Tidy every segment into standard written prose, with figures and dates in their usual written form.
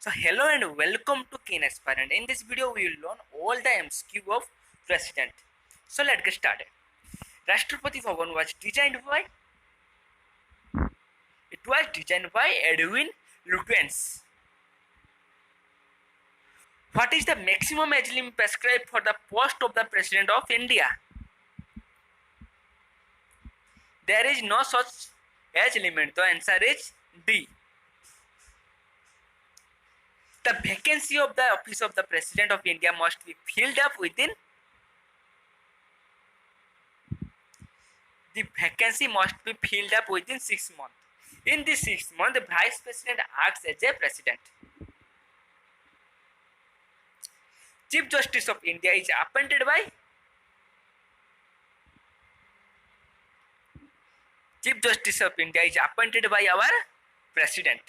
So hello and welcome to Keen Aspirant. In this video we will learn all the MCQ of president. So let's get started. Rashtrapati Bhavan was designed by Edwin Lutyens. What is the maximum age limit prescribed for the post of the President of India? There is no such age limit. The answer is D. The vacancy of the office of the President of India must be filled up within 6 months. In this 6 months, the Vice President acts as a President. Chief Justice of India is appointed by our President.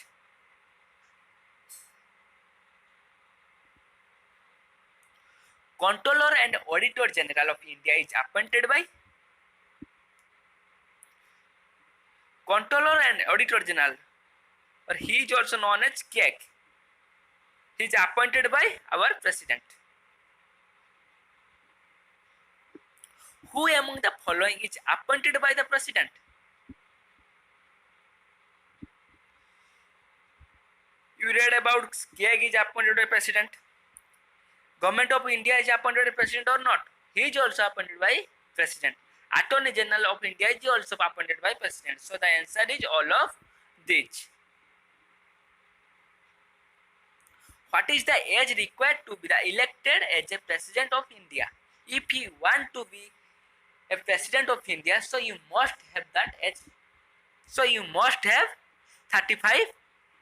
Comptroller and Auditor General of India is appointed by Comptroller and Auditor General, or he is also known as CAG. He is appointed by our President. Who among the following is appointed by the President? You read about CAG is appointed by President. Government of India is appointed by President or not? He is also appointed by President. Attorney General of India is also appointed by President. So the answer is all of these. What is the age required to be elected as a President of India? If you want to be a President of India, so you must have that age. So you must have 35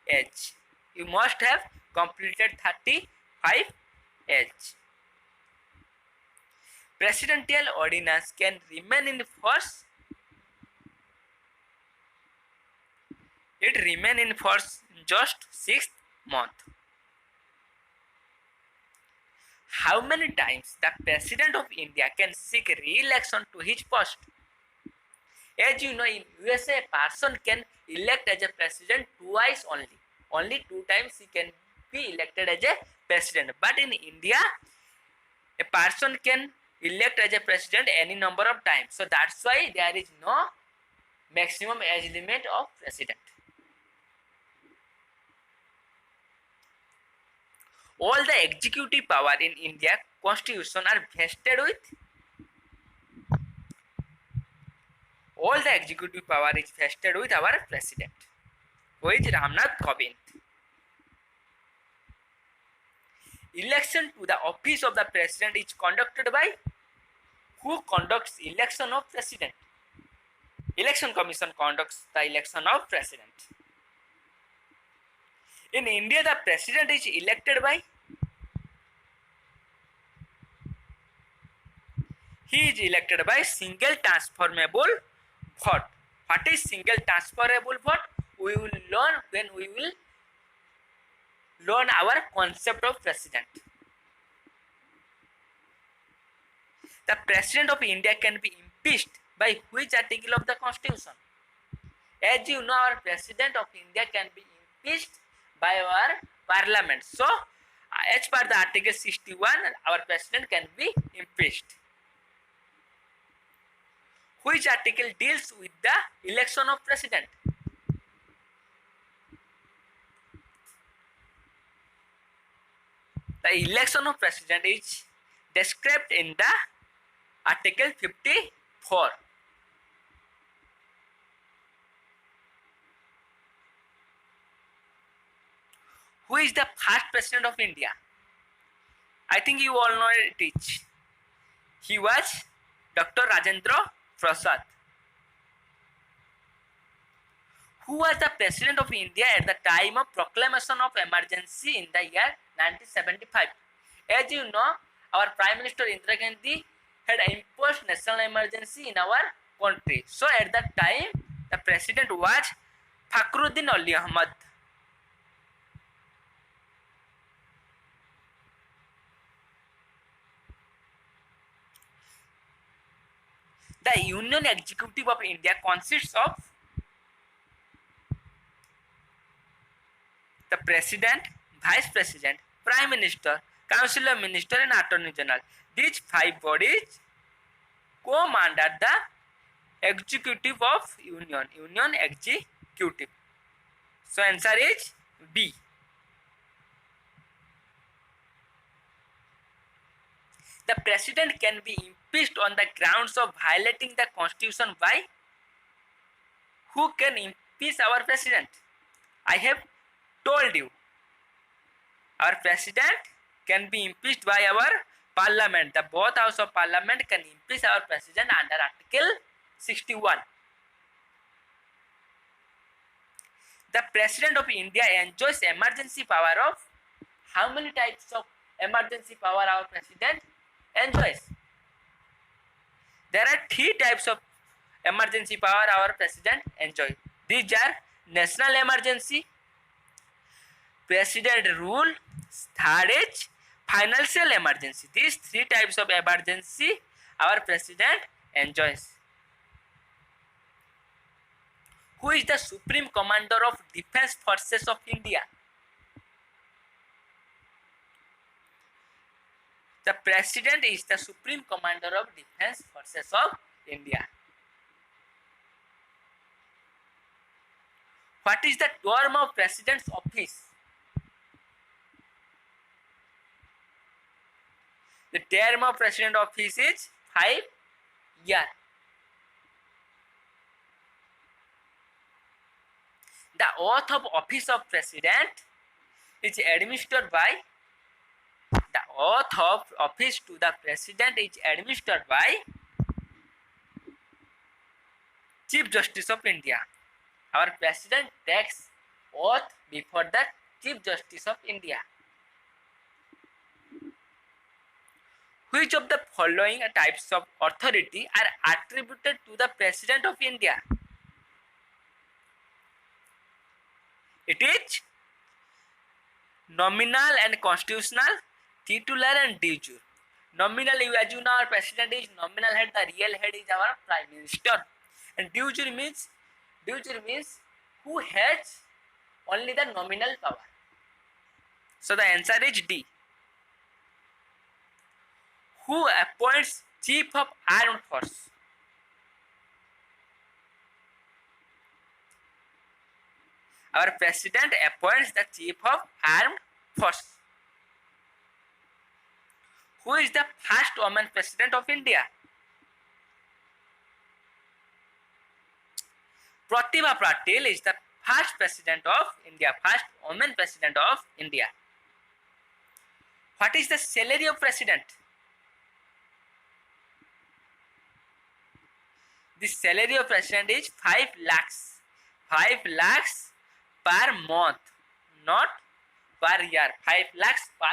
age. You must have completed 35 age. Presidential ordinance can remain in force. It remain in force just 6 months. How many times the President of India can seek re-election to his post? As you know, in USA, a person can elect as a president twice only. Only 2 times he can be elected as a president. But in India, a person can elect as a president any number of times. So that's why there is no maximum age limit of president. All the executive power in India constitution are vested with our president, who is Ramnath Kovind. Election to the office of the president is conducted by who conducts election of president? Election Commission conducts the election of president. In India, the president is elected by single transferable vote. What is single transferable vote? We will learn when we will learn our concept of president. The President of India can be impeached by which article of the Constitution? As you know, our President of India can be impeached by our Parliament. So, as per the Article 61, our President can be impeached. Which article deals with the election of President? The election of President is described in the Article 54. Who is the first President of India? I think you all know it is. He was Dr. Rajendra Prasad. Who was the President of India at the time of proclamation of emergency in the year 1975? As you know, our Prime Minister Indira Gandhi had imposed national emergency in our country. So at that time, the President was Fakhruddin Ali Ahmad. The Union Executive of India consists of the President, Vice President, Prime Minister, Council of Minister, and Attorney General. These 5 bodies come under the executive of Union. Union executive. So answer is B. The president can be impeached on the grounds of violating the constitution by who can impeach our president? I have told you. Our president can be impeached by our parliament. The both house of parliament can impeach our president under Article 61. The president of India enjoys emergency power of how many types of emergency power our president enjoys? There are 3 types of emergency power our president enjoys. These are national emergency, president rule, third is financial emergency. These 3 types of emergency our president enjoys. Who is the supreme commander of defense forces of India? The president is the supreme commander of defense forces of India. What is the term of president's office? The term of president office is 5 years. The oath of office of president is administered by the oath of office to the president is administered by Chief Justice of India. Our president takes oath before the Chief Justice of India. Which of the following types of authority are attributed to the President of India? It is nominal and constitutional, titular and de jure. Nominal, as you know, our president is nominal head, the real head is our prime minister. And de jure means who has only the nominal power. So the answer is D. Who appoints Chief of Armed Force? Our president appoints the Chief of Armed Force. Who is the first woman president of India? Pratibha Patil is the first president of India, first woman president of India. What is the salary of president? The salary of president is 5 lakhs. 5 lakhs per month, not per year. 5 lakhs per